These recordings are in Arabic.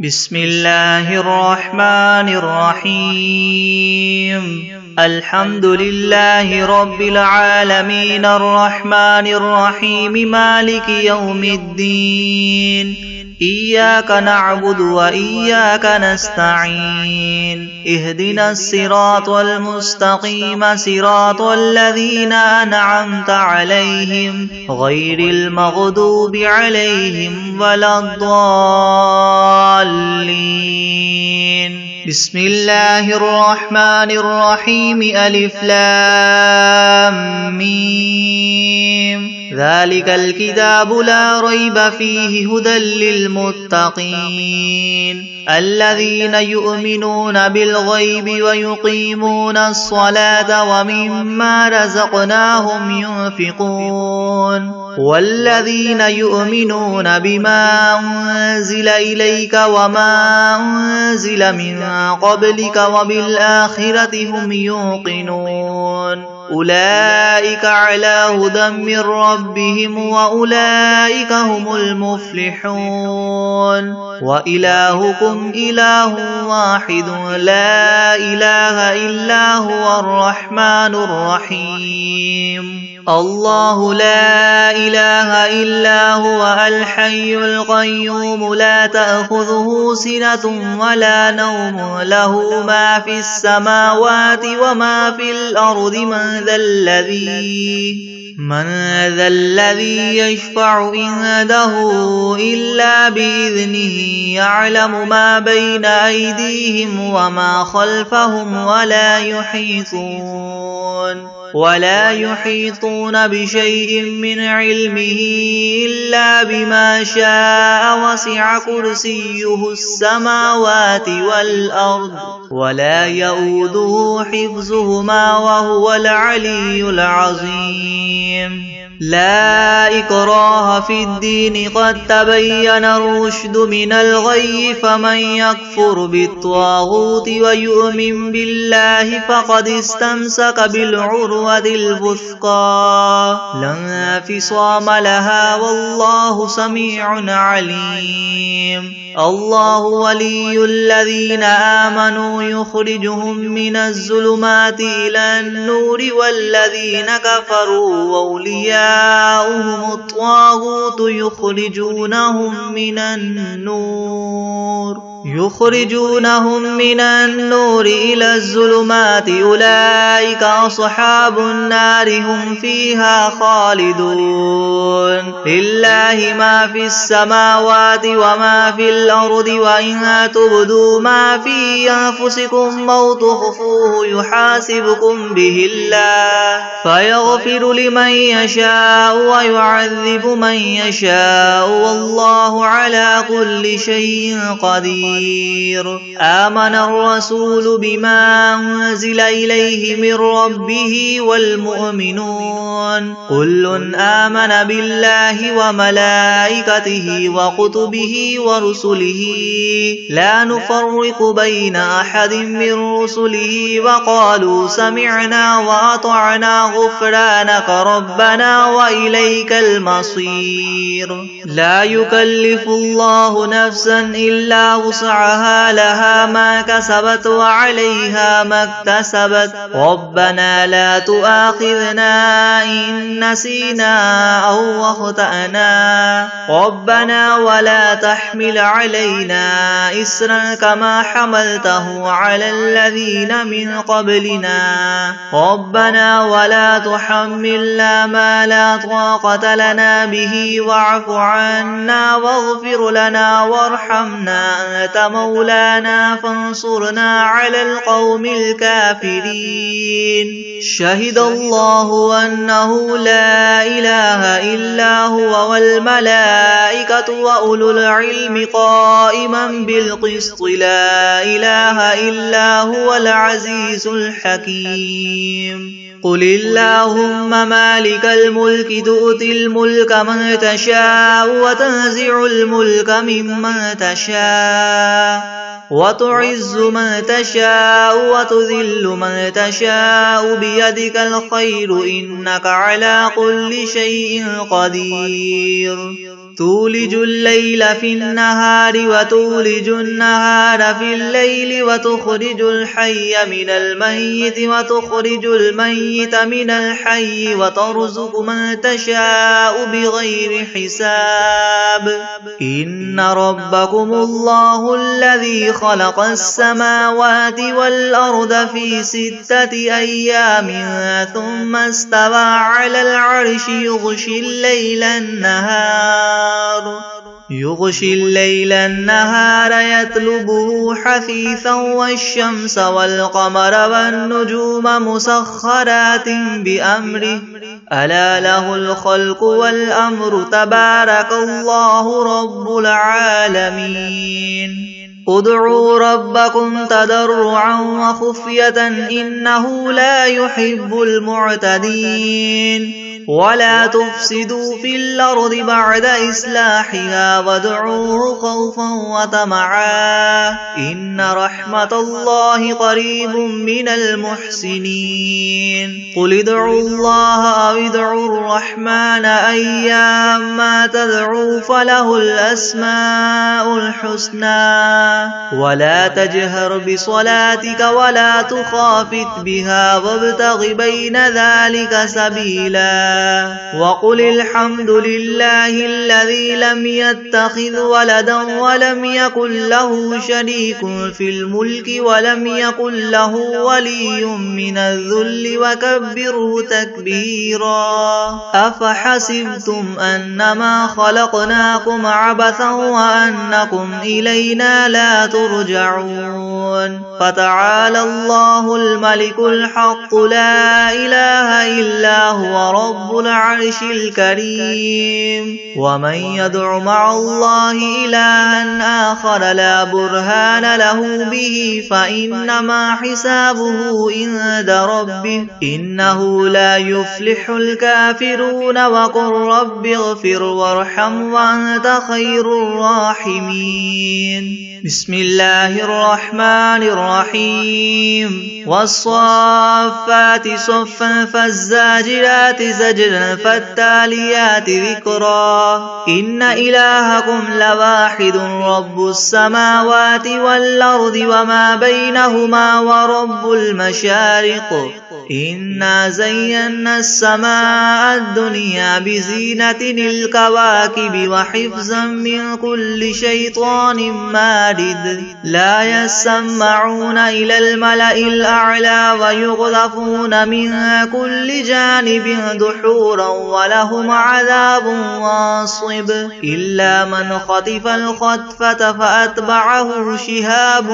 بسم الله الرحمن الرحيم. الحمد لله رب العالمين الرحمن الرحيم مالك يوم الدين. إياك نعبد وإياك نستعين. اهدنا الصراط المستقيم صراط الذين أنعمت عليهم غير المغضوب عليهم ولا الضالين. بسم الله الرحمن الرحيم. ألف لام ميم. ذلك الكتاب لا ريب فيه هدى للمتقين الذين يؤمنون بالغيب ويقيمون الصلاة ومما رزقناهم ينفقون والذين يؤمنون بما أنزل إليك وما أنزل من قبلك وبالآخرة هم يوقنون أولئك على هدى من ربهم وأولئك هم المفلحون. وإلهكم إله واحد لا إله إلا هو الرحمن الرحيم. الله لا إله إلا هو الحي القيوم لا تأخذه سنة ولا نوم له ما في السماوات وما في الأرض من ذا الذي يشفع عنده إلا بإذنه يعلم ما بين أيديهم وما خلفهم ولا يحيطون بشيء من علمه إلا بما شاء وسع كرسيه السماوات والأرض ولا يؤوده حفظهما وهو العلي العظيم. لا إكراه في الدين قد تبين الرشد من الغي فمن يكفر بالطاغوت ويؤمن بالله فقد استمسك بالعروة الوثقى لا انفصام لها والله سميع عليم. الله ولي الذين آمنوا يخرجهم من الظلمات إلى النور والذين كفروا أولياؤهم الطاغوت يخرجونهم من النور إلى الظلمات أولئك أصحاب النار هم فيها خالدون. لله ما في السماوات وما في الأرض وإن تبدوا ما في أنفسكم أو تخفوه يحاسبكم به الله فيغفر لمن يشاء ويعذب من يشاء والله على كل شيء قدير. آمن الرسول بما أنزل إليه من ربه والمؤمنون كل آمن بالله وملائكته وكتبه ورسله لا نفرق بين أحد من رسله وقالوا سمعنا وأطعنا غفرانك ربنا وإليك المصير. لا يكلف الله نفسا إلا وسعها لها ما كسبت وعليها ما اكتسبت ربنا لا تؤاخذنا إن نسينا أو أخطأنا ربنا ولا تحمل علينا إسرا كما حملته على الذين من قبلنا ربنا ولا تحملنا ما لا طاقة لنا به واعف عنا واغفر لنا وارحمنا أنت مولانا فانصرنا على القوم الكافرين. شهد الله أنه لا إله إلا هو والملائكة وأولو العلم قائما بالقسط لا إله إلا هو العزيز الحكيم. قل اللهم مالك الملك تؤتي الملك من تشاء وتنزع الملك ممن تشاء وتعز من تشاء وتذل من تشاء بيدك الخير إنك على كل شيء قدير. تولج الليل في النهار وتولج النهار في الليل وتخرج الحي من الميت وتخرج الميت من الحي وترزق من تشاء بغير حساب إن ربكم الله الذي خلق السماوات والأرض في 6 أيام ثم استوى على العرش يغشي الليل النهار يطلبه حثيثا والشمس والقمر والنجوم مسخرات بأمره ألا له الخلق والأمر تبارك الله رب العالمين ادعوا ربكم تضرعا وخفية إنه لا يحب المعتدين ولا تفسدوا في الأرض بعد إصلاحها وادعوه خوفا وطمعا إن رحمة الله قريب من المحسنين قل ادعوا الله أو ادعوا الرحمن أيما تدعوا فله الأسماء الحسنى ولا تجهر بصلاتك ولا تخافت بها وابتغ بين ذلك سبيلا وقل الحمد لله الذي لم يتخذ ولدا ولم يكن له شريك في الملك ولم يكن له ولي من الذل وكبره تكبيرا أفحسبتم أنما خلقناكم عبثا وأنكم إلينا لا ترجعون فتعالى الله الملك الحق لا إله إلا هو رب العرش الكريم ومن يدع مع الله إلها آخر لا برهان له به فإنما حسابه عند ربه إنه لا يفلح الكافرون وقل رب اغفر وارحم وأنت خير الراحمين بسم الله الرحمن الرحيم والصافات صفا فالزاجرات زجرا فالتاليات ذكرا إن إلهكم لواحد رب السماوات والأرض وما بينهما ورب المشارق إنا زينا السماء الدنيا بزينة الكواكب وحفظا من كل شيطان مارد لا يسمعون إلى الملأ الأعلى ويقذفون من كل جانب دحورا ولهم عذاب واصب إلا من خطف الخطفة فأتبعه شهاب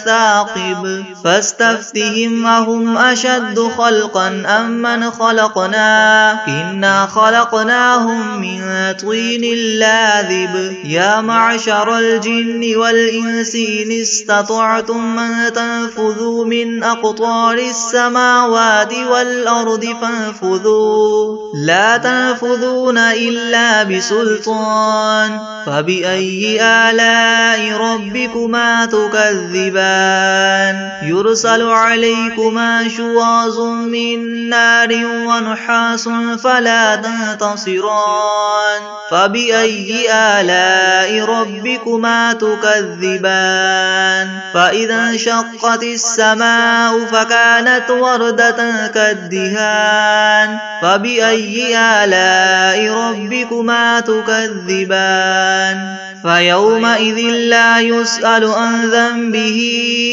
ثاقب فاستفتهم أهم أشد خلقا أم من خلقنا إنا خلقناهم من طين لاذب يا معشر الجن والإنس إن استطعتم أن تنفذوا من أقطار السماوات والأرض فانفذوا لا تنفذون إلا بسلطان فبأي آلاء ربكما تكذبان يرسل عليكما شواظ من نار ونحاس فلا تنتصران فبأي آلاء ربكما تكذبان فإذا انشقت السماء فكانت وردة كالدهان فبأي آلاء ربكما تكذبان فيومئذ لا يسأل عن ذنبه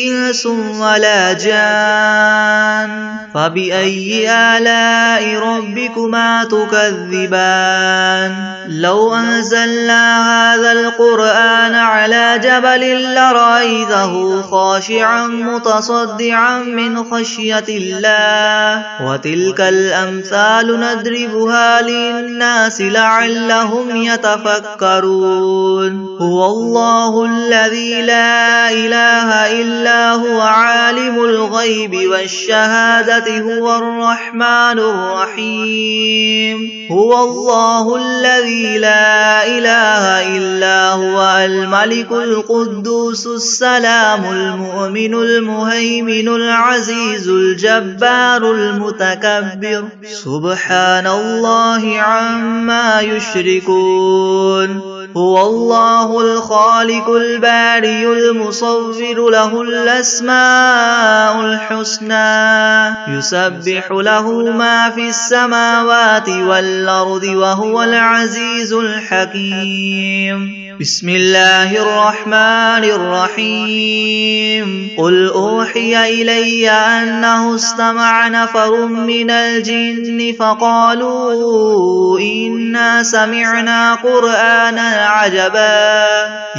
إنس ولا جان فبأي آلاء ربكما تكذبان لو أنزلنا هذا القرآن على جبل لرأيته خاشعا متصدعا من خشية الله وتلك الأمثال نضربها للناس لعلهم يتفكرون هو الله الذي لا إله إلا هو عالم الغيب والشهادة هو الرحمن الرحيم هو الله الذي الذي لا إله إلا هو الملك القدوس السلام المؤمن المهيمن العزيز الجبار المتكبر سبحان الله عما يشركون هو الله الخالق البارئ المصور له الأسماء الحسنى يسبح له ما في السماوات والأرض وهو العزيز الحكيم بسم الله الرحمن الرحيم قل أوحي إلي أنه استمع نفر من الجن فقالوا إنا سمعنا قرآنا عجبا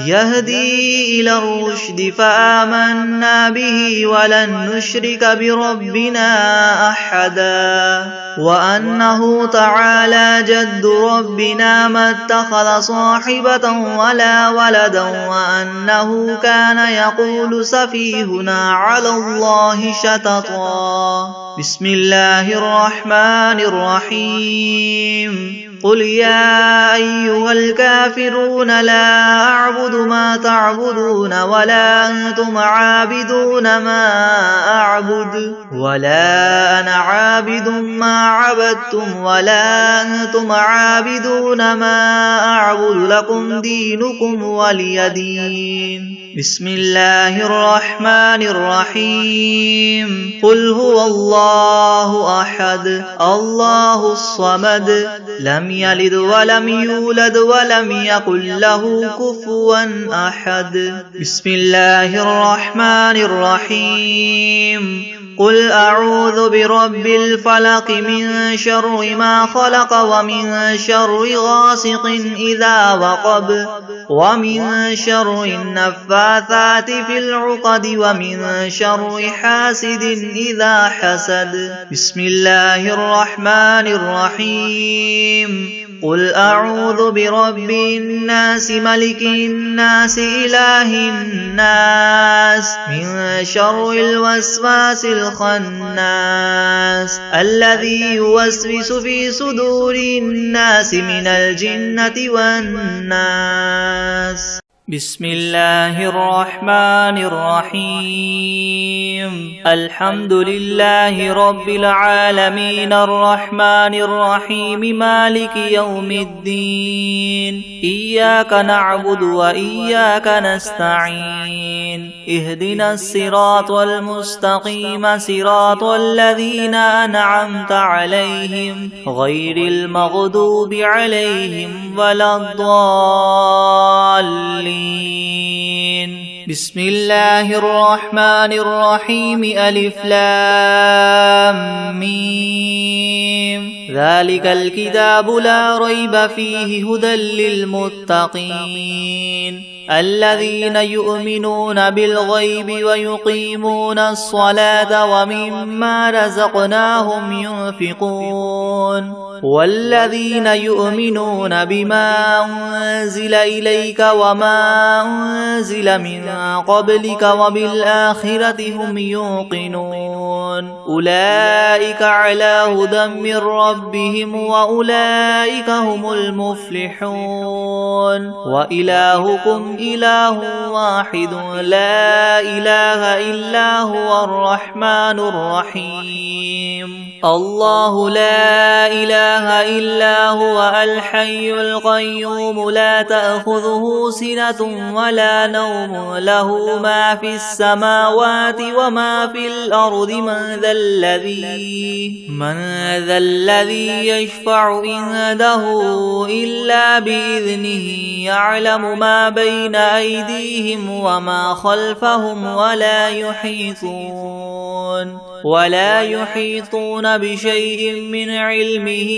يهدي إلى الرشد فآمنا به ولن نشرك بربنا أحدا وأنه تعالى جد ربنا ما اتخذ صاحبة ولا ولدا وأنه كان يقول سفيهنا على الله شططا بسم الله الرحمن الرحيم قل يا أيها الكافرون لا أعبد ما تعبدون ولا أنتم عابدون ما أعبد ولا أنا عابد ما عبدتم ولا أنتم عابدون ما أعبد لكم دينكم ولي دين بسم الله الرحمن الرحيم قل هو الله أحد الله الصمد لم يلد ولم يولد ولم يكن له كفوا أحد بسم الله الرحمن الرحيم قل أعوذ برب الفلق من شر ما خلق ومن شر غاسق إذا وقب ومن شر النفاثات في العقد ومن شر حاسد إذا حسد بسم الله الرحمن الرحيم قل أعوذ برب الناس ملك الناس إله الناس من شر الوسواس الخناس الذي يوسوس في صدور الناس من الجنة والناس بسم الله الرحمن الرحيم الحمد لله رب العالمين الرحمن الرحيم مالك يوم الدين إياك نعبد وإياك نستعين اهدنا الصراط المستقيم صراط الذين أنعمت عليهم غير المغضوب عليهم ولا الضالين بسم الله الرحمن الرحيم ألف لام ميم ذلك الكتاب لا ريب فيه هدى للمتقين الذين يؤمنون بالغيب ويقيمون الصلاة ومما رزقناهم ينفقون والذين يؤمنون بما أنزل إليك وما أنزل من قبلك وبالآخرة هم يوقنون أولئك على هدى من ربهم وأولئك هم المفلحون وإلهكم إله واحد لا إله إلا هو الرحمن الرحيم الله لا إله إلا هو الحي القيوم لا تأخذه سنة ولا نوم له ما في السماوات وما في الأرض من ذا الذي يشفع عنده إلا بإذنه يعلم ما بين أيديهم وما خلفهم ولا يحيطون بشيء من علمه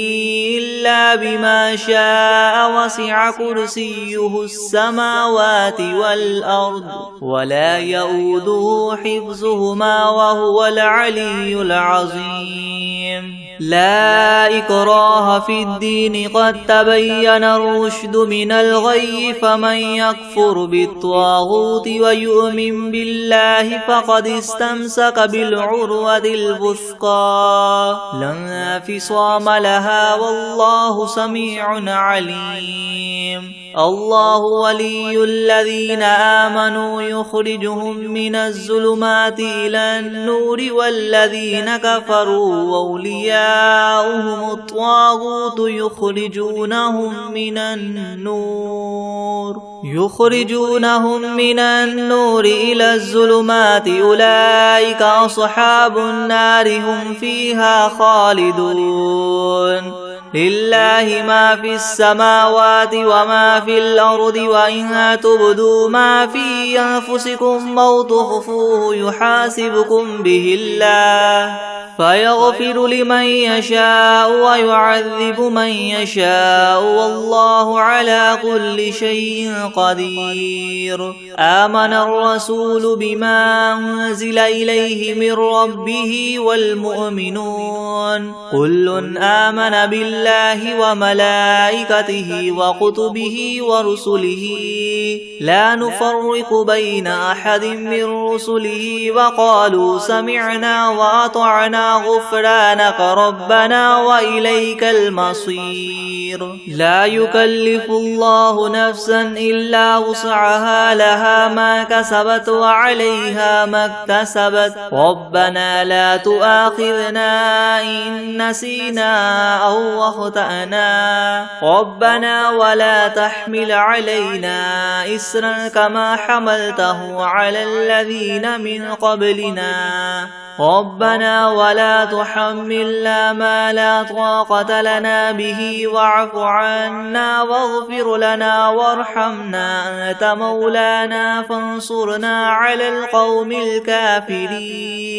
إلا بما شاء وسع كرسيه السماوات والأرض ولا يؤوده حفظهما وهو العلي العظيم لا إكراه في الدين قد تبين الرشد من الغي فمن يكفر بالطاغوت ويؤمن بالله فقد استمسك بالعروة الوثقى لا انفصام لها والله سميع عليم الله ولي الذين آمنوا يخرجهم من الظلمات إلى النور والذين كفروا أولياؤهم الطاغوت يخرجونهم من النور إلى الظلمات أولئك أصحاب النار هم فيها خالدون لله ما في السماوات وما في الأرض وإن تبدوا ما في أنفسكم أو تخفوه يحاسبكم به الله فيغفر لمن يشاء ويعذب من يشاء والله على كل شيء قدير آمن الرسول بما أنزل إليه من ربه والمؤمنون كل آمن بالله وملائكته وكتبه ورسله لا نفرق بين أحد من رسله وقالوا سمعنا وأطعنا غفرانك ربنا وإليك المصير لا يكلف الله نفسا إلا وسعها لها ما كسبت وعليها ما اكتسبت ربنا لا تؤاخذنا إن نسينا أو أخطأنا ربنا ولا تحمل علينا إسرا كما حملته على الذين من قبلنا ربنا ولا تحملنا ما لا طاقة لنا به واعف عنا واغفر لنا وارحمنا أنت مولانا فانصرنا على القوم الكافرين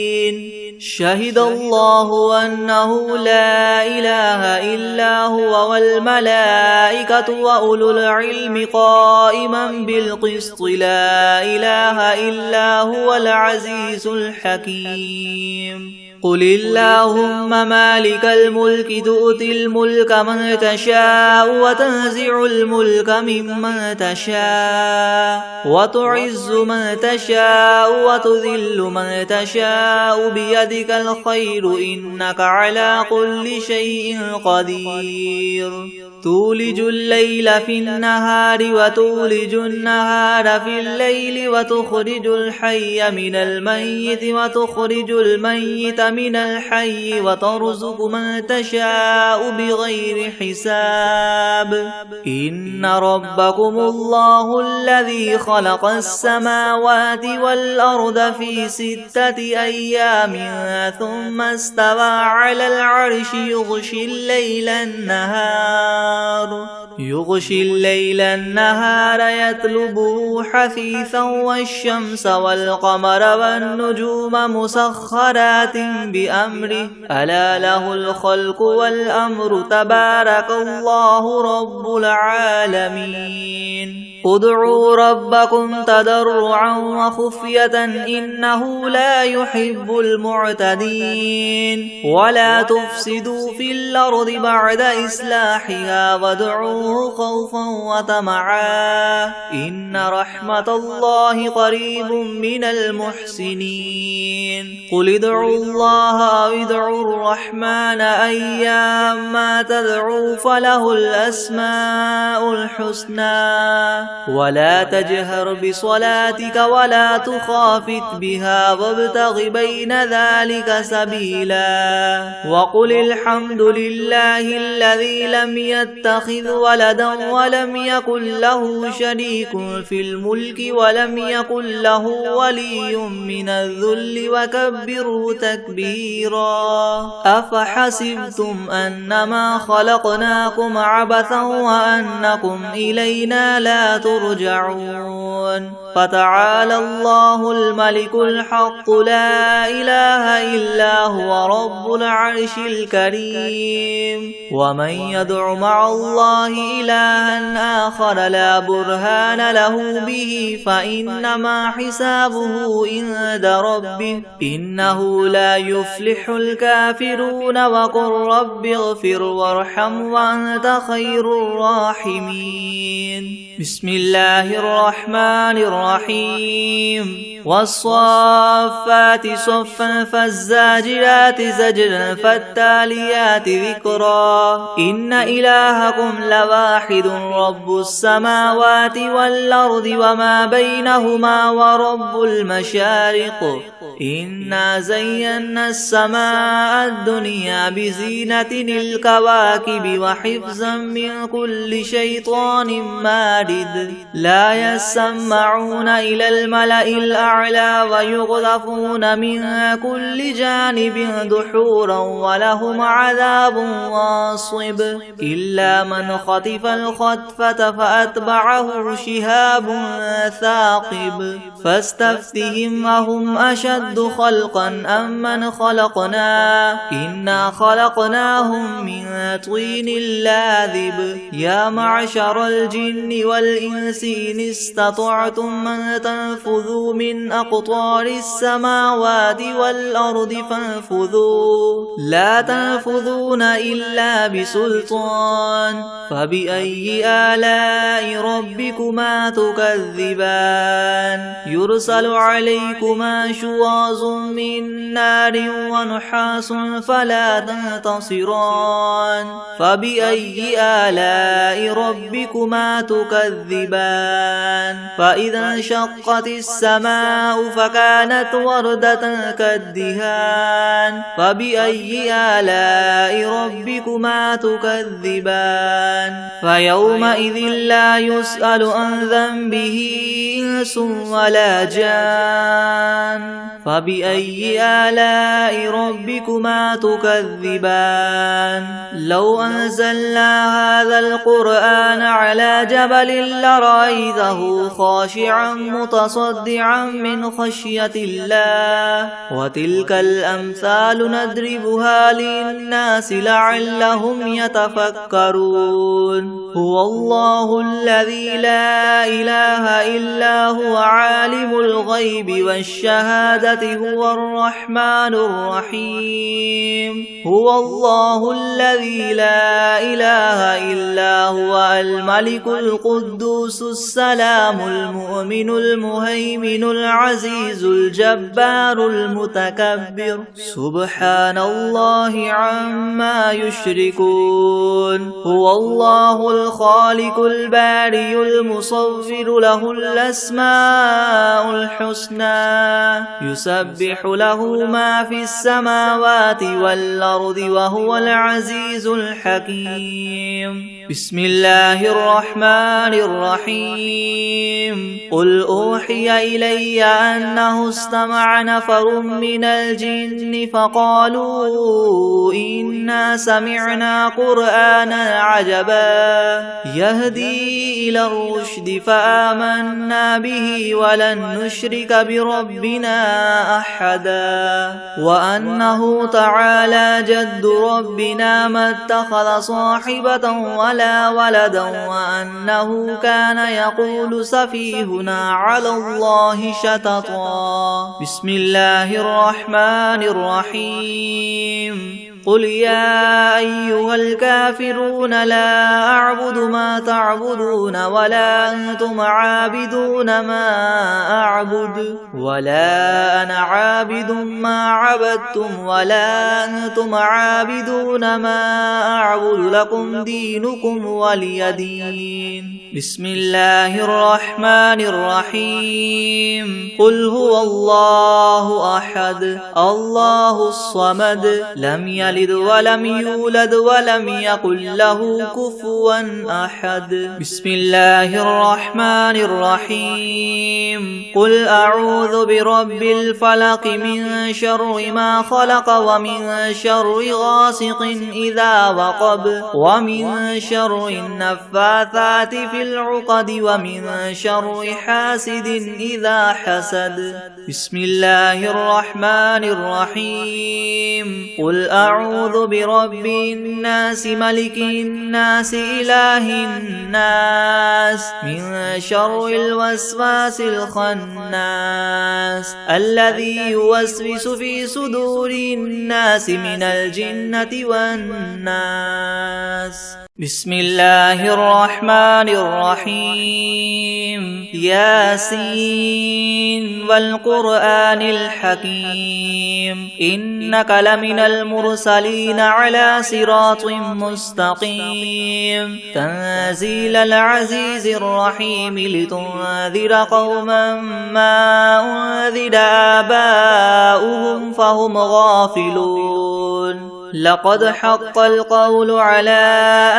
شهد الله أنه لا إله إلا هو والملائكة وأولو العلم قائما بالقسط لا إله إلا هو العزيز الحكيم قل اللهم مالك الملك تؤتي الملك من تشاء وتنزع الملك ممن تشاء وتعز من تشاء وتذل من تشاء بيدك الخير إنك على كل شيء قدير تولج الليل في النهار وتولج النهار في الليل وتخرج الحي من الميت وتخرج الميت من الحي وترزق من تشاء بغير حساب إن ربكم الله الذي خلق السماوات والأرض في 6 أيام ثم استوى على العرش يغشي الليل النهار يطلبه حثيثا والشمس والقمر والنجوم مسخرات بأمره ألا له الخلق والأمر تبارك الله رب العالمين ادعوا ربكم تضرعا وخفية إنه لا يحب المعتدين ولا تفسدوا في الأرض بعد إصلاحها وادعوه خوفا وطمعا إن رحمة الله قريب من المحسنين قل ادعوا الله أو ادعوا الرحمن أيما تدعوا فله الأسماء الحسنى ولا تجهر بصلاتك ولا تخافت بها وابتغ بين ذلك سبيلا وقل الحمد لله الذي لم يتخذ ولدا ولم يكن له شريك في الملك ولم يكن له ولي من الذل وكبره تكبيرا أفحسبتم أنما خلقناكم عبثا وأنكم إلينا لا ترجعون فتعالى الله الملك الحق لا إله إلا هو رب العرش الكريم ومن يدع مع الله إلها آخر لا برهان له به فإنما حسابه عند ربه إنه لا يفلح الكافرون وقل رب اغفر وارحم وأنت خير الراحمين بسم الله الرحمن الرحيم والصافات صفا فالزاجرات زجرا فالتاليات ذكرا إن إلهكم لواحد رب السماوات والأرض وما بينهما ورب المشارق إنا زينا السماء الدنيا بزينة الكواكب وحفظا من كل شيطان مارد لا يسمعون إلى الملأ الأعلى ويقذفون من كل جانب دحورا ولهم عذاب واصب إلا من خطف الخطفة فأتبعه شهاب ثاقب فاستفتهم أهم أشد خلقا أم من خلقنا إنا خلقناهم من طين لاذب يا معشر الجن والإنس إن استطعتم من تنفذوا من أقطار السماوات والأرض فانفذوا لا تنفذون إلا بسلطان فبأي آلاء ربكما تكذبان يرسل عليكما شواظ من نار ونحاس فلا تنتصران فبأي آلاء ربكما تكذبان فإذا انشقت السماء فكانت وردة كالدهان فبأي آلاء ربكما تكذبان فيومئذ لا يسأل عن ذنبه إنس ولا جان فبأي آلاء ربكما تكذبان لو أنزلنا هذا القرآن على جبل لرأيته خاشعا متصدعا من خشية الله وتلك الأمثال نضربها للناس لعلهم يتفكرون هو الله الذي لا إله إلا هو عالم الغيب والشهادة هو الرحمن الرحيم هو الله الذي لا إله إلا هو الملك القدوس السلام المؤمن المهيمن العزيز الجبار المتكبر سبحان الله عما يشركون هو الله الخالق البارئ المصور له الأسماء الحسنى يسبح له ما في السماوات والأرض وهو العزيز الحكيم بسم الله الرحمن الرحيم قل أوحي إلي أنه استمع نفر من الجن فقالوا إنا سمعنا قرآنا عجبا يهدي إلى الرشد فآمنا به ولن نشرك بربنا أحدا وأنه تعالى جد ربنا ما اتخذ صاحبة ولا ولدا وأنه كان يقول سفيهنا على الله شططا بسم الله الرحمن الرحيم قل يا أيها الكافرون لا أعبد ما تعبدون ولا أنتم عابدون ما أعبد ولا أنا عابد ما عبدتم ولا أنتم عابدون ما أعبد لكم دينكم ولي دين بسم الله الرحمن الرحيم قل هو الله أحد الله الصمد لم يلد ولم يولد ولم يكن له كفوا أحد بسم الله الرحمن الرحيم قل أعوذ برب الفلق من شر ما خلق ومن شر غاسق إذا وقب ومن شر النفاثات في العقد ومن شر حاسد إذا حسد بسم الله الرحمن الرحيم قل أعوذ أعوذ برب الناس ملك الناس إله الناس من شر الوسواس الخناس الذي يوسوس في صدور الناس من الجنة والناس. بسم الله الرحمن الرحيم. ياسين والقرآن الحكيم إنك لمن المرسلين على صراط مستقيم تنزيل العزيز الرحيم لتنذر قوما ما أنذر آباؤهم فهم غافلون. لقد حق القول على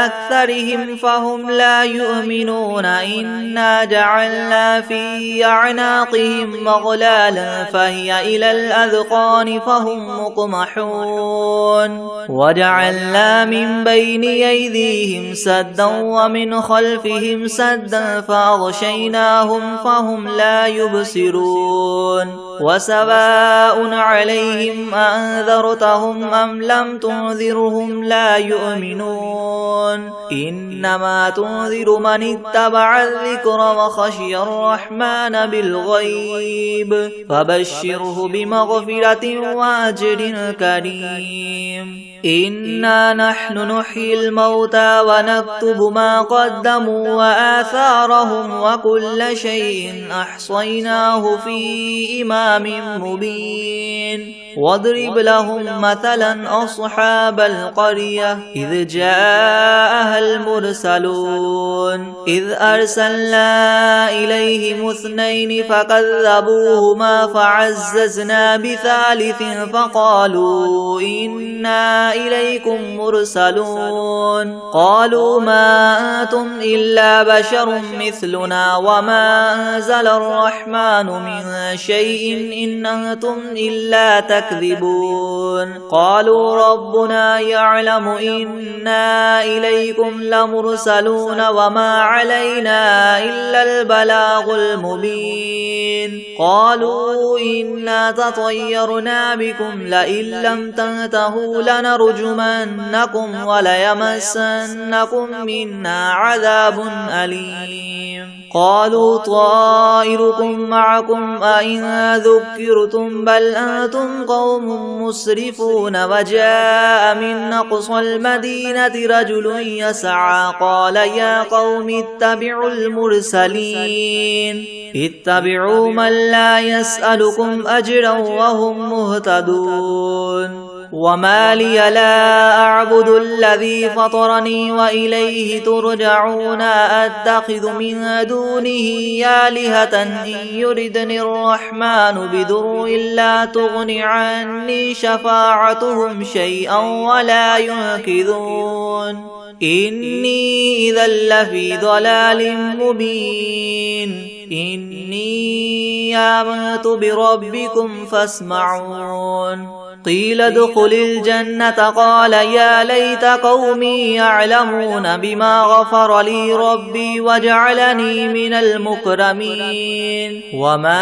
أكثرهم فهم لا يؤمنون. إنا جعلنا في أعناقهم مغلالا فهي إلى الأذقان فهم مقمحون وجعلنا من بين أيديهم سدا ومن خلفهم سدا فأغشيناهم فهم لا يبصرون. وسواء عليهم أنذرتهم أم لم تنذرهم لا يؤمنون. إنما تنذر من اتبع الذكر وخشي الرحمن بالغيب فبشره بمغفرة وأجر كريم. إنا نحن نحيي الموتى ونكتب ما قدموا وآثارهم وكل شيء أحصيناه في إمام مبين. واضرب لهم مثلا أصحاب القرية إذ جاءها المرسلون إذ أرسلنا إليهم اثنين فكذبوهما فعززنا بثالث فقالوا إنا إليكم مرسلون. قالوا ما أنتم إلا بشر مثلنا وما أنزل الرحمن من شيء إن أنتم إلا تكذبون. قالوا ربنا يعلم إنا إليكم لمرسلون وما علينا إلا البلاغ المبين. قالوا إنا تطيرنا بكم لئن لم تنتهوا لنرجمنكم وليمسنكم منا عذاب أليم. قالوا طائركم معكم أئن ذكرتم بل أنتم قوم مسرفون. وجاء من أقصى المدينة رجل يسعى قال يا قوم اتبعوا المرسلين اتبعوا من لا يسألكم أجرا وهم مهتدون. وما لي لا أعبد الذي فطرني وإليه ترجعون. أتخذ من دونه آلهة إن يردني الرحمن بضر لا تغن عني شفاعتهم شيئا ولا ينقذون. إني إذا لفي ضلال مبين. إني آمنت بربكم فاسمعون. قيل ادخل الجنة قال يا ليت قومي يعلمون بما غفر لي ربي وجعلني من المكرمين. وما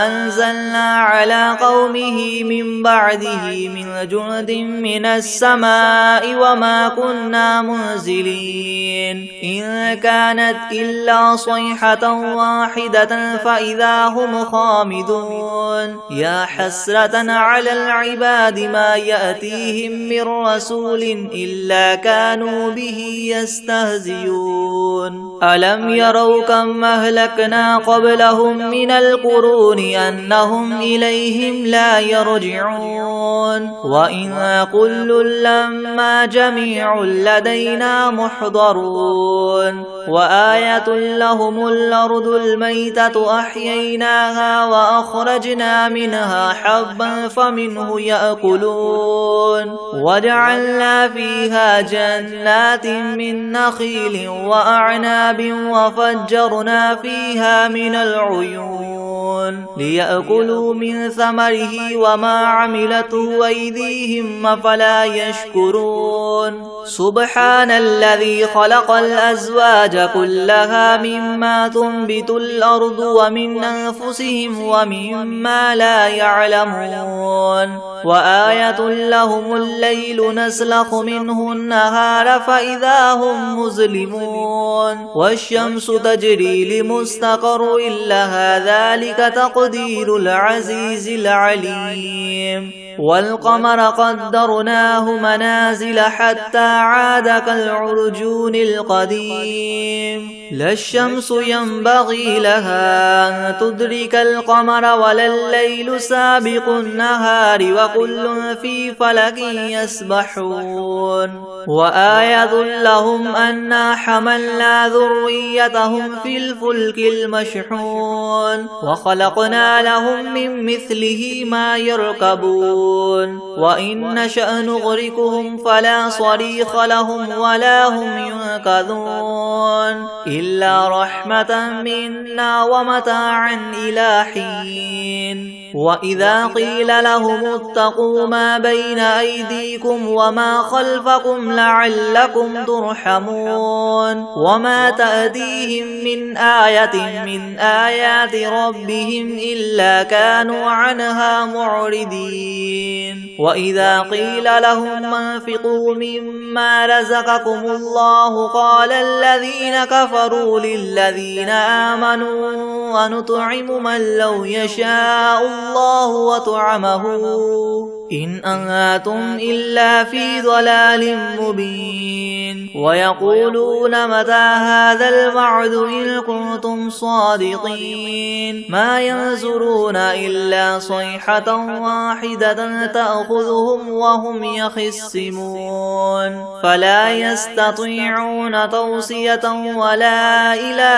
أنزلنا على قومه من بعده من جند من السماء وما كنا منزلين. إن كانت إلا صيحة واحدة فإذا هم خامدون. يا حسرة على العباد ما يأتيهم من رسول إلا كانوا به يستهزئون. ألم يروا كم أهلكنا قبلهم من القرون أنهم إليهم لا يرجعون. وإن كل لما جميع لدينا محضرون. وآية لهم الأرض الميتة أحييناها وأخرجنا منها حبا فمنه يأكلون. وجعلنا فيها جنات من نخيل وأعناب وفجرنا فيها من العيون ليأكلوا من ثمره وما عملته أيديهم أفلا يشكرون. سبحان الذي خلق الأزواج كلها مما تنبت الأرض ومن أنفسهم ومما لا يعلمون وآية لهم الليل نسلخ منه النهار فإذا هم مظلمون والشمس تجري لمستقر لها ذلك تقدير العزيز العليم والقمر قدرناه منازل حتى عاد كالعرجون القديم لا الشمس ينبغي لها أن تدرك القمر ولا الليل سابق النهار وكل في فلك يسبحون وآية لهم أنا حملنا ذريتهم في الفلك المشحون وخلقنا لهم من مثله ما يركبون وإن نشأ نغرقهم فلا صريخ لهم ولا هم ينقذون إلا رحمة منا ومتاعا إلى حين وإذا قيل لهم اتقوا ما بين أيديكم وما خلفكم لعلكم ترحمون وما تأتيهم من آية من آيات ربهم إلا كانوا عنها معرضين وإذا قيل لهم انفقوا مما رزقكم الله قال الذين كفروا للذين آمنوا ونطعم من لو يشاء الله وطعمه إن أنتم إلا في ضلال مبين ويقولون متى هذا الوعد إن كنتم صادقين ما ينظرون إلا صيحة واحدة تأخذهم وهم يخصمون فلا يستطيعون توصية ولا إلى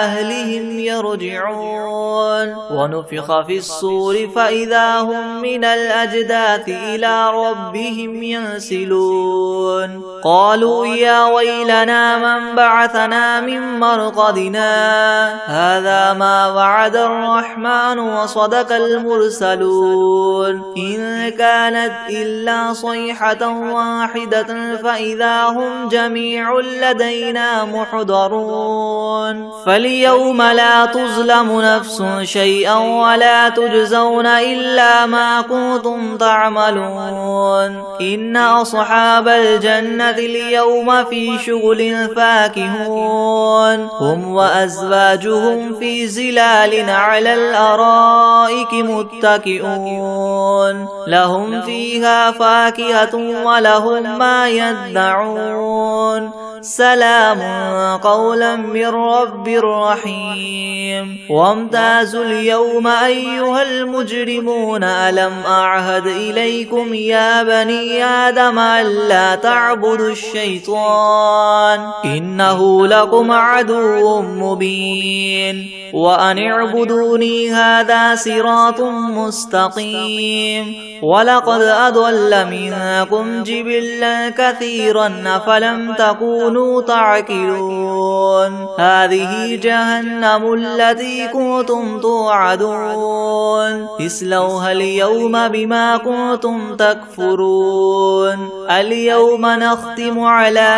أهلهم يرجعون ونفخ في الصور فإذا هم من الأجداث إلى ربهم ينسلون قالوا يا ويلنا من بعثنا من مرقدنا هذا ما وعد الرحمن وصدق المرسلون إن كانت إلا صيحة واحدة فإذا هم جميع لدينا محضرون فاليوم لا تظلم نفس شيئا ولا تجزون إلا ما كنتم تعملون إن أصحاب الجنة اليوم في شغل فاكهون هم وأزواجهم في زلال على الأرائك متكئون لهم فيها فاكهة ولهم ما يدعون سلام قولا من رب رحيم وامتازوا اليوم أيها المجرمون ألم أعهد إليكم يا بني آدم ألا تعبدوا الشيطان إنه لكم عدو مبين وأن اعبدوني هذا صراط مستقيم ولقد أضل منكم جبلا كثيرا أفلم تكونوا تعقلون هذه جهنم التي كنتم توعدون اصلوها اليوم بما كنتم تكفرون اليوم نختم على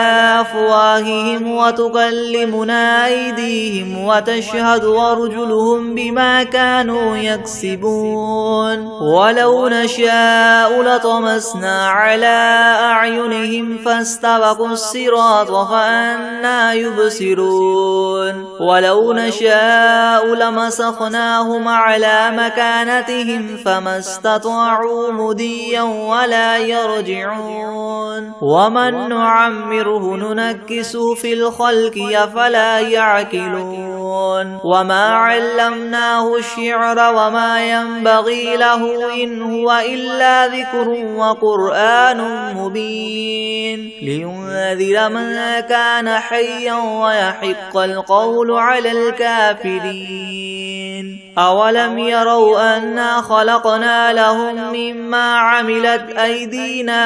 أفواههم وتكلمنا أيديهم وتشهد أرجلهم بما كانوا يكسبون ولو نشاء لطمسنا على أعينهم فاستبقوا الصراط فأنى يبصرون ولو نشاء لمسخناهم على مكانتهم فما استطاعوا مديا ولا يرجعون ومن نعمره ننكسه في الخلق أفلا يعقلون وما علمناه الشعر وما ينبغي له إن هو إلا ذكر وقرآن مبين لينذر من كان حيا ويحق القول على الكافرين أولم يروا أنا خلقنا لهم مما عملت أيدينا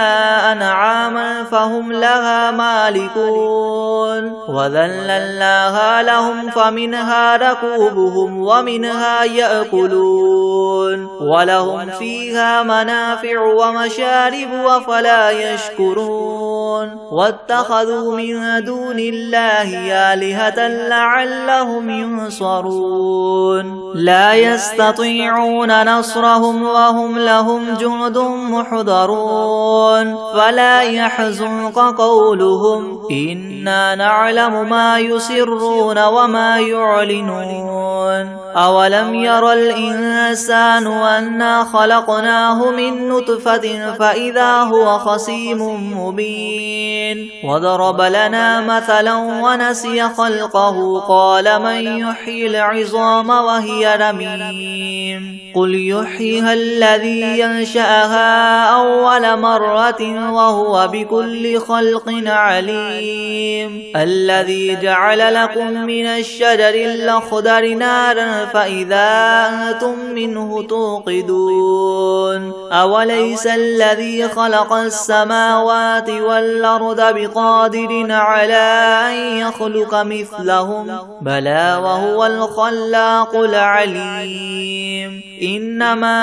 أنعاما فهم لها مالكون وذللناها لهم فمنها ومنها ركوبهم ومنها يأكلون ولهم فيها منافع ومشارب أفلا يشكرون واتخذوا من دون الله آلهة لعلهم ينصرون لا يستطيعون نصرهم وهم لهم جند محضرون فلا يحزنك قولهم إنا نعلم ما يسرون وما يعلنون أولم ير الإنسان أنا خلقناه من نطفة فإذا هو خصيم مبين وضرب لنا مثلا ونسي خلقه قال من يحيي العظام وهي رميم قل يحييها الذي ينشأها أول مرة وهو بكل خلق عليم الذي جعل لكم من الشجر الأخضر نارا فإذا أنتم منه توقدون أوليس الذي خلق السماوات والأرض بقادر على أن يخلق مثلهم بلى وهو الخلاق العليم إنما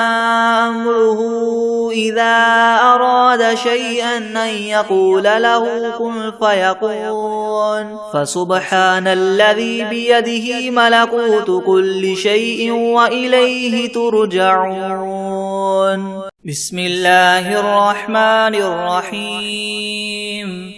أمره إذا أراد شيئا أن يقول له كن فيكون فسبحان الذي بيده ملكوت كل شيء وإليه ترجعون بسم الله الرحمن الرحيم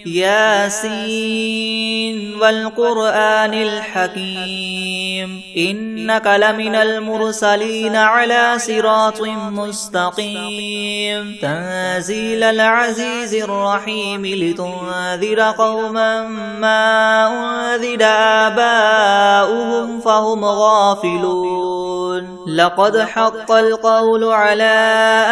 ياسين والقرآن الحكيم إنك لمن المرسلين على صراط مستقيم تنزيل العزيز الرحيم لتنذر قوما ما أنذر آباؤهم فهم غافلون لقد حق القول على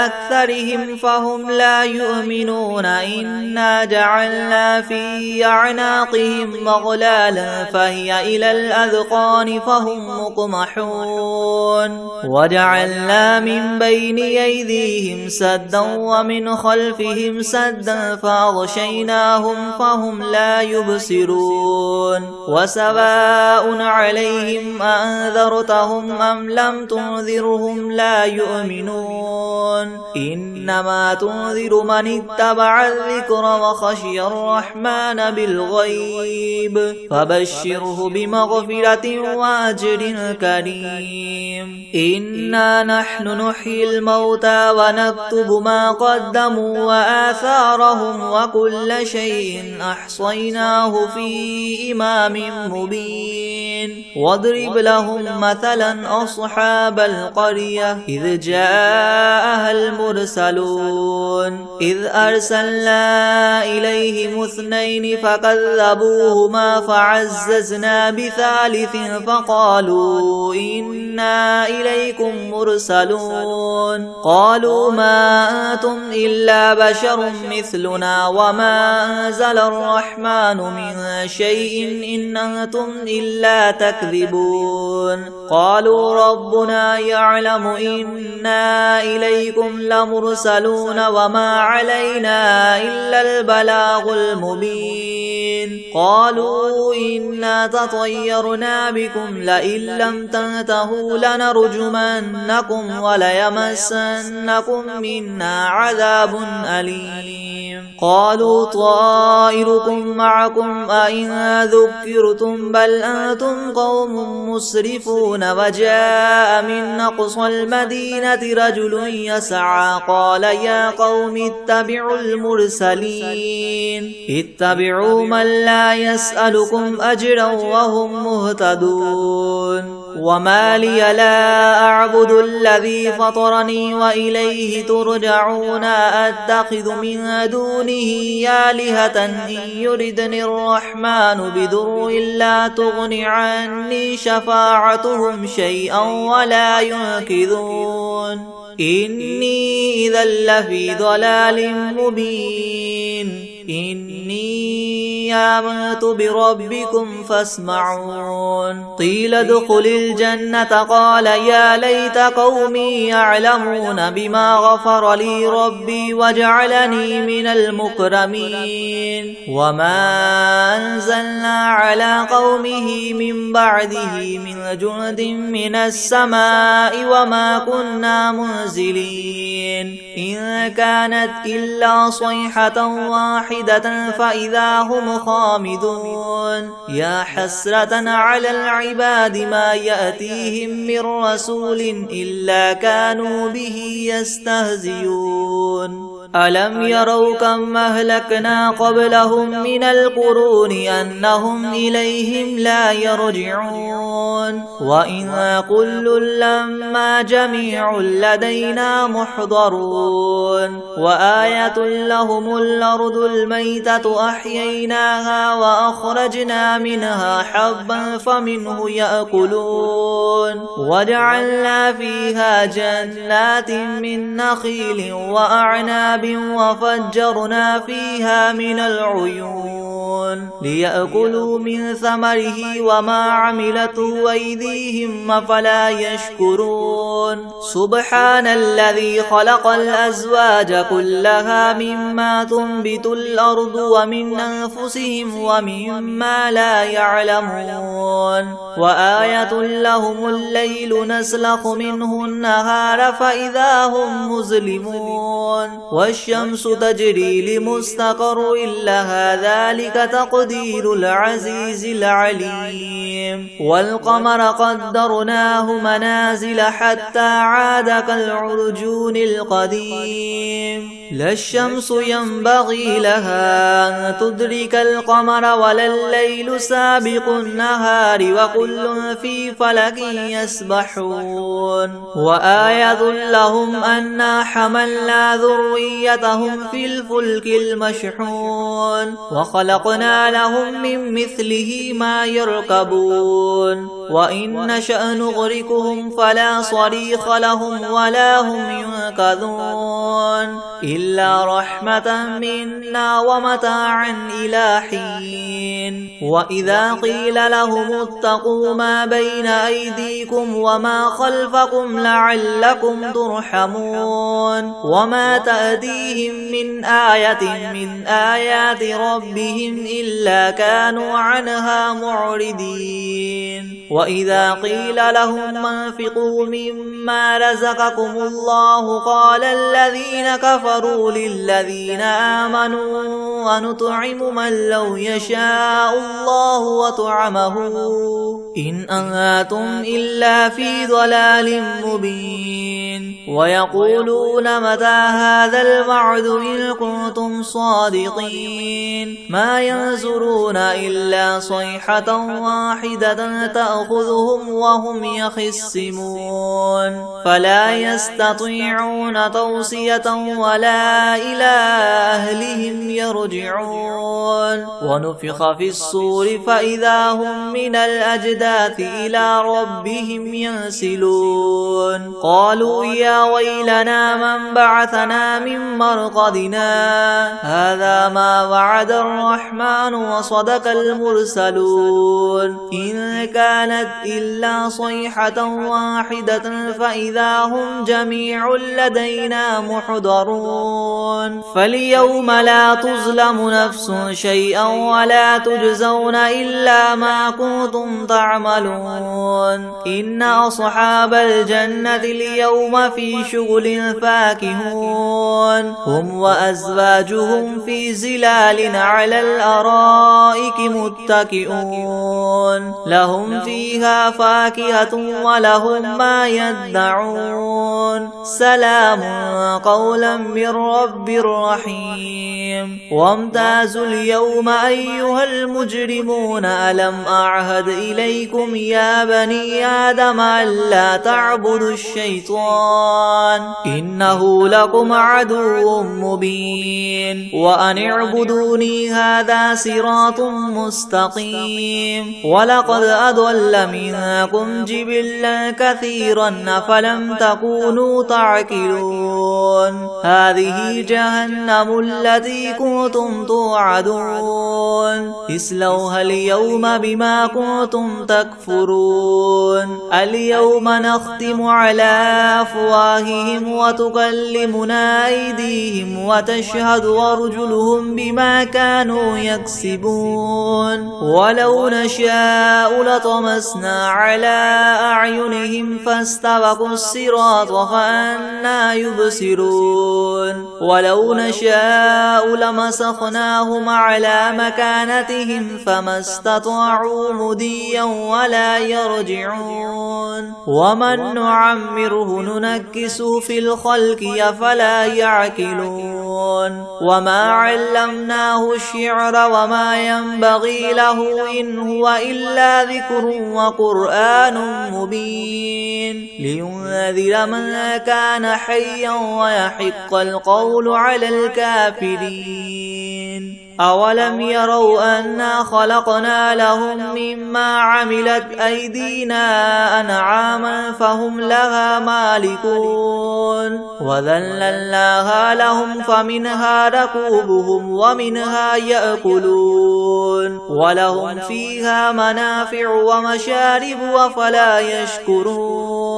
أكثرهم فهم لا يؤمنون إنا جعلنا في أعناقهم مغلالا فهي إلى الأذقان فهم مقمحون وجعلنا من بين أيديهم سدا ومن خلفهم سدا فأغشيناهم فهم لا يبصرون وسواء عليهم أنذرتهم أم لم تنذرهم لا يؤمنون إنما تنذر من اتبع الذكر وخشي الرحمن بالغيب فبشره بمغفرة وأجر كريم إنا نحن نحيي الموتى ونكتب ما قدموا وآثارهم وكل شيء أحصيناه في إمام مبين واضرب لهم مثلا أصحاب القرية إذ جاءها المرسلون إذ أرسلنا إليهم اثنين فكذبوهما فعززنا بثالث فقالوا إنا إليكم مرسلون قالوا ما أنتم إلا بشر مثلنا وما أنزل الرحمن من شيء إن أنتم إلا تكذبون قالوا ربنا يعلم إنا إليكم لمرسلون وما علينا إلا البلاغ المبين قالوا إنا تطيرنا بكم لئن لم تنتهوا لنرجمنكم وليمسنكم منا عذاب أليم قالوا طائركم معكم أئن ذكرتم بل أنتم قوم مسرفون وجاء من أقصى المدينة رجل يسعى قال يا قوم اتبعوا المرسلين اتبعوا من لا يسألكم أجرا وهم مهتدون وما لي لا أعبد الذي فطرني وإليه ترجعون أتخذ من دونه آلهة إن يردني الرحمن بضر لا تغن عني شفاعتهم شيئا ولا ينقذون إني إذا لفي ضلال مبين إني آمنت بربكم فاسمعون قيل ادخل الجنة قال يا ليت قومي يعلمون بما غفر لي ربي وجعلني من المكرمين وما أنزلنا على قومه من بعده من جند من السماء وما كنا منزلين إن كانت إلا صيحة واحدة فإذا هم خامدون يا حسرة على العباد ما يأتيهم من رسول إلا كانوا به يستهزئون ألم يروا كم أهلكنا قبلهم من القرون أنهم إليهم لا يرجعون وإن كل لما جميع لدينا محضرون وآية لهم الأرض الميتة أحييناها وأخرجنا منها حبا فمنه يأكلون وجعلنا فيها جنات من نخيل وأعناب وفجرنا فيها من العيون ليأكلوا من ثمره وما عملته أيديهم أفلا يشكرون سبحان الذي خلق الأزواج كلها مما تنبت الأرض ومن أنفسهم ومما لا يعلمون وآية لهم الليل نسلخ منه النهار فإذا هم مظلمون والشمس تجري لمستقر لها ذلك تقدير العزيز العليم والقمر قدرناه منازل حتى عاد كالعرجون القديم لا الشمس ينبغي لها أن تدرك القمر ولا الليل سابق النهار وكل في فلك يسبحون وآية لهم أنا حملنا ذريتهم في الفلك المشحون وخلقنا لهم من مثله ما يركبون وإن نشأ نغرقهم فلا صريخ لهم ولا هم ينقذون إلا رحمة منا ومتاعا إلى حين وإذا قيل لهم اتقوا ما بين أيديكم وما خلفكم لعلكم ترحمون وما تأتيهم من آية من آيات ربهم إلا كانوا عنها معرضين وإذا قيل لهم انفقوا مما رزقكم الله قال الذين كفروا للذين آمنوا ونطعم من لو يشاء الله وطعمه إن أنتم إلا في ضلال مبين ويقولون متى هذا الوعد إن كنتم صادقين ما ينظرون إلا صيحة واحدة تأخذهم وهم يخصمون فلا يستطيعون توصية ولا إلى أهلهم يرجعون ونفخ في الصور فإذا هم من الأجداث إلى ربهم ينسلون قالوا يا ويلنا من بعثنا من مرقدنا هذا ما وعد الرحمن وصدق المرسلون إن كانت إلا صيحة واحدة فإذا هم جميع لدينا محضرون فاليوم لا تظلم نفس شيئا ولا تجزون إلا ما كنتم تعملون إن أصحاب الجنة اليوم في شغل فاكهون هم وأزواجهم في زلال على الأرائك متكئون لهم فيها فاكهة ولهم ما يدعون سلام قولا من رب رحيم وامتازوا اليوم أيها المجرمون ألم أعهد إليكم يا بني آدم ألا تعبدوا الشيطان إنه لكم عدو مبين وأن اعبدوني هذا صراط مستقيم ولقد أضل أضل منكم جبلا كثيرا أفلم تكونوا تعقلون هذه جهنم التي كنتم توعدون اصلوها اليوم بما كنتم تكفرون اليوم نختم على أفواههم وتكلمنا أيديهم وتشهد أرجلهم بما كانوا يكسبون ولو نشاء لطمسنا على أعينهم فاستبقوا الصراط فأنى يبصرون ولو نشاء لمسخناهم على مكانتهم فما استطاعوا مضيا ولا يرجعون ومن نعمره ننكس في الخلق أفلا يعقلون وما علمناه الشعر وما ينبغي له إن هو إلا ذكر وقرآن مبين لينذر من كان حيا ويحق القول على الكافرين أولم يروا أنا خلقنا لهم مما عملت أيدينا أنعاما فهم لها مالكون وذللناها لهم فمنها ركوبهم ومنها يأكلون ولهم فيها منافع ومشارب أفلا يشكرون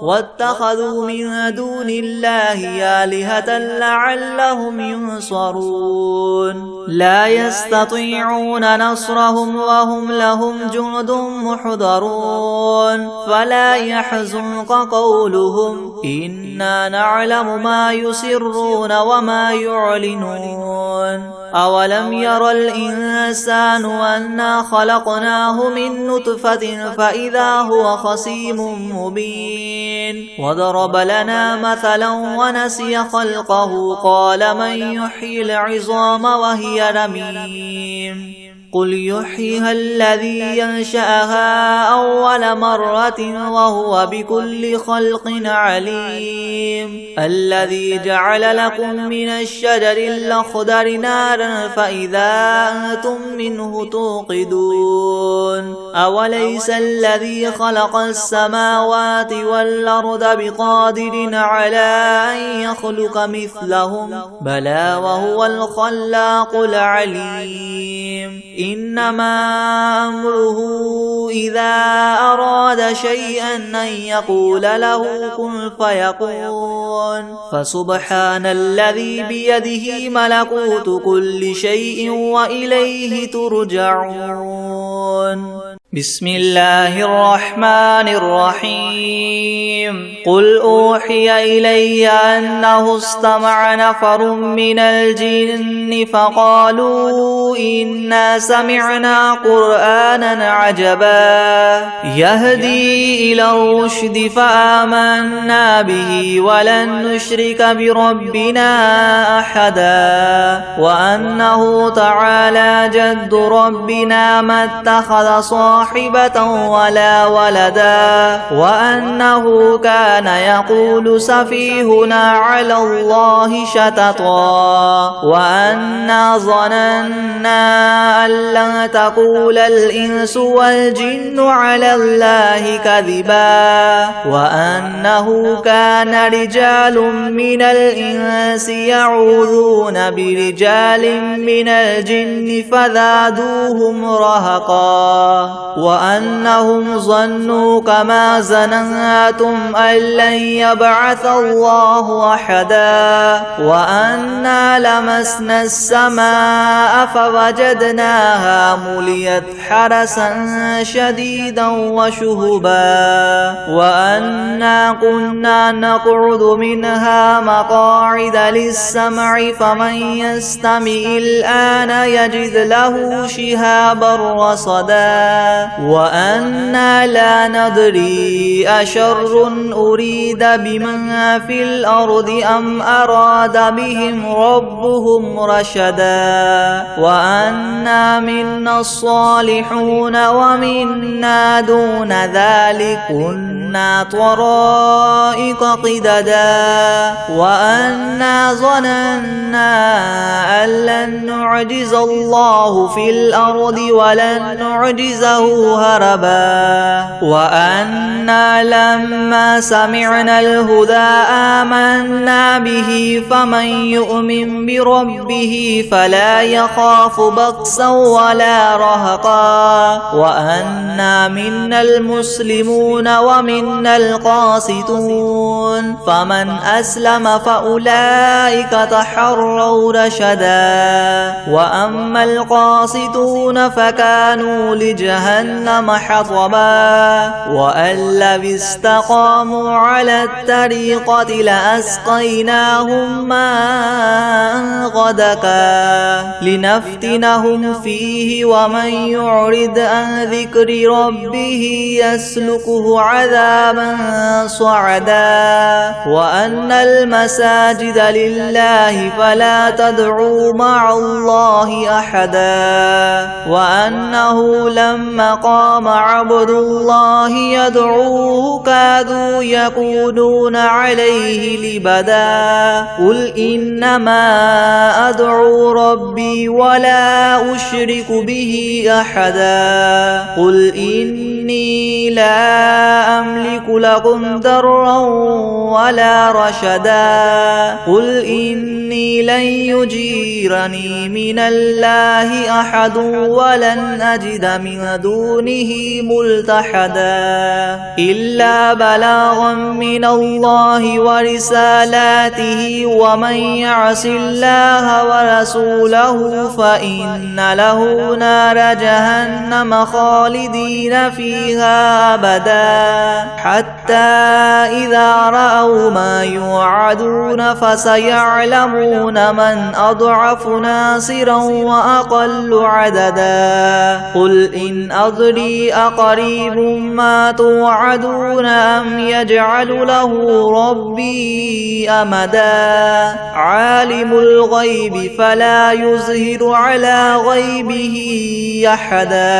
واتخذوا من دون الله آلهة لعلهم ينصرون لا يستطيعون نصرهم وهم لهم جند محضرون فلا يحزنك قولهم إنا نعلم ما يسرون وما يعلنون أولم ير الإنسان أنا خلقناه من نطفة فإذا هو خصيم مبين وضرب لنا مثلا ونسي خلقه قال من يحيي العظام وهي رميم قل يحييها الذي ينشأها أول مرة وهو بكل خلق عليم الذي جعل لكم من الشجر الأخضر نارا فإذا أنتم منه توقدون أوليس الذي خلق السماوات والأرض بقادر على أن يخلق مثلهم بلى وهو الخلاق العليم إنما أمره إذا أراد شيئا أن يقول له كن فيكون فسبحان الذي بيده ملكوت كل شيء وإليه ترجعون بسم الله الرحمن الرحيم قل أوحي إلي أنه استمع نفر من الجن فقالوا إنا سمعنا قرآنا عجبا يهدي إلى الرشد فآمنا به ولن نشرك بربنا أحدا وأنه تعالى جد ربنا ما اتخذ صاحبا ولا ولدا وأنه كان يقول سفيهنا على الله شططا وأنا ظننا أن لن تقول الإنس والجن على الله كذبا وأنه كان رجال من الإنس يعوذون برجال من الجن فزادوهم رهقا وأنهم ظنوا كما ظننتم أن لن يبعث الله أحدا وأنا لمسنا السماء فوجدناها مليت حرسا شديدا وشهبا وأنا كنا نقعد منها مقاعد للسمع فمن يستمع الآن يجد له شهابا رصدا وأنا لا ندري أشر أريد بمن في الأرض أم أراد بهم ربهم رشدا وأنا منا الصالحون ومنا دون ذلك كنا طرائق قددا وأنا ظننا أن لن نعجز الله في الأرض ولن نعجزه هربا وأنا لما سمعنا الهدى آمنا به فمن يؤمن بربه فلا يخاف بخسا ولا رهقا وأنا منا المسلمون ومنا القاسطون فمن أسلم فأولئك تحروا رشدا وأما القاسطون فكانوا لجهنم حطبا وأن لو استقاموا على الطريقة لأسقيناهم ماء غدقا لنفتنهم فيه ومن يعرض عن ذكر ربه يسلكه عذابا صعدا وأن المساجد لله فلا تدعوا مع الله أحدا وأنه لما قام عبد الله يدعوه كادوا يكونون عليه لبدا قل إنما أدعو ربي ولا أشرك به أحدا قل إني لا أملك لكم ضرا ولا رشدا قل إني لن يجيرني من الله أحد ولن أجد من دونه ملتحدا إلا بلاغا من الله ورسالاته ومن يعص الله ورسوله فإن له نار جهنم خالدين فيها أبدا حتى إذا رأوا ما يوعدون فسيعلمون من أضعف ناصرا وأقل عددا قل إن أدري أقريب ما توعدون أم يجعل له ربي أمدا عالم الغيب فلا يظهر على غيبه أحدا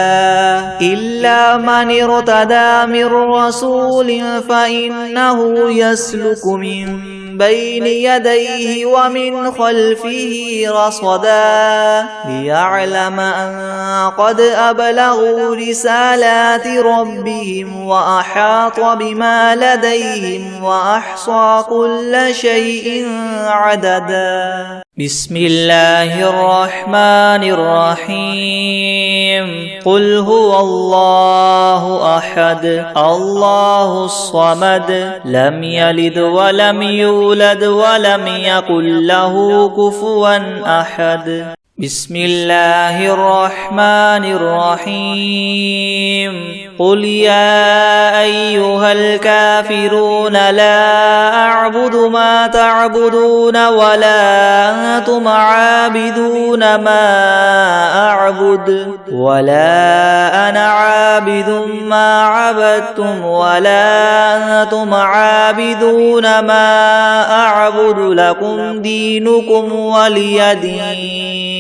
إلا من ارتدى من رسول فإنه يسلك من بين يديه ومن خلفه رصدا ليعلم أن قد أبلغوا رسالات ربهم وأحاط بما لديهم وأحصى كل شيء عددا بسم الله الرحمن الرحيم قل هو الله أحد الله الصمد لم يلد ولم يولد ولم يكن له كفوا أحد بسم الله الرحمن الرحيم قل يا أيها الكافرون لا أعبد ما تعبدون ولا أنتم عابدون ما أعبد ولا أنا عابد ما عبدتم ولا أنتم عابدون ما أعبد لكم دينكم ولي دين